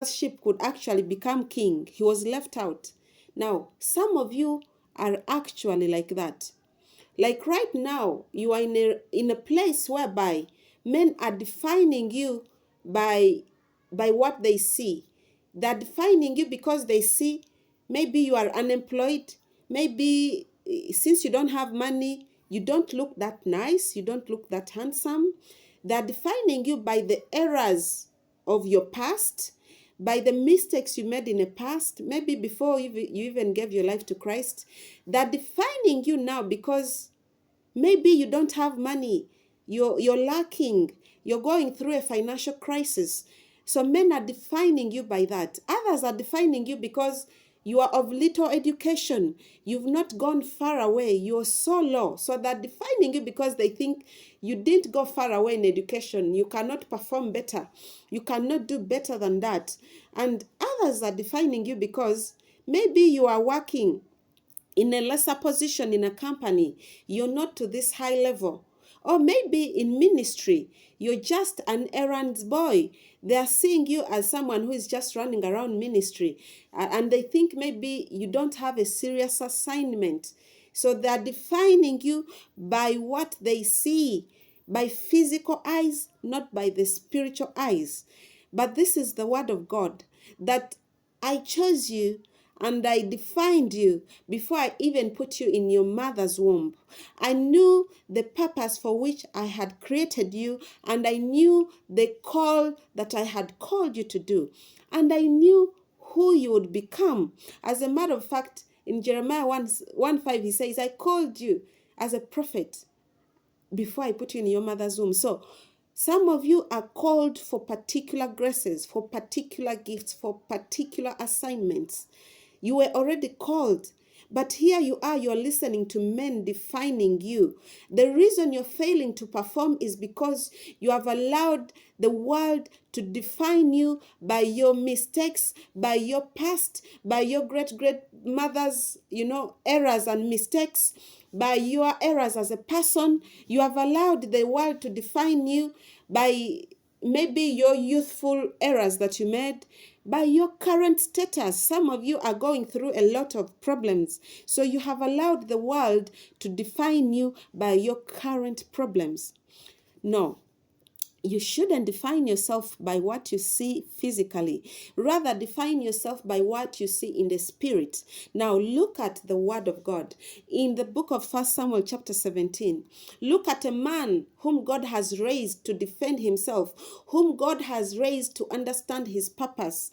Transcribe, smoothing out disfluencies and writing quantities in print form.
sheep could actually become king. He was left out. Now, some of you are actually like that. Like right now, you are in a place whereby men are defining you by what they see. They're defining you because they see maybe you are unemployed, maybe since you don't have money, you don't look that nice, you don't look that handsome. They're defining you by the errors of your past, by the mistakes you made in the past, maybe before you even gave your life to Christ. They're defining you now because maybe you don't have money. You're lacking. You're going through a financial crisis. So men are defining you by that. Others are defining you because you are of little education. You've not gone far away. You're so low. So they're defining you because they think you didn't go far away in education. You cannot perform better. You cannot do better than that. And others are defining you because maybe you are working in a lesser position in a company, you're not to this high level. Or maybe in ministry, you're just an errand boy. They are seeing you as someone who is just running around ministry, and they think maybe you don't have a serious assignment. So they're defining you by what they see, by physical eyes, not by the spiritual eyes. But this is the word of God, that I chose you and I defined you before I even put you in your mother's womb. I knew the purpose for which I had created you, and I knew the call that I had called you to do, and I knew who you would become. As a matter of fact, in Jeremiah 1:5, he says, I called you as a prophet before I put you in your mother's womb. So some of you are called for particular graces, for particular gifts, for particular assignments. You were already called. But here you are, you're listening to men defining you. The reason you're failing to perform is because you have allowed the world to define you by your mistakes, by your past, by your great mother's, errors and mistakes, by your errors as a person. You have allowed the world to define you by maybe your youthful errors that you made, by your current status. Some of you are going through a lot of problems. So you have allowed the world to define you by your current problems. No, you shouldn't define yourself by what you see physically. Rather, define yourself by what you see in the spirit. Now, look at the word of God. In the book of 1 Samuel chapter 17, look at a man whom God has raised to defend himself, whom God has raised to understand his purpose.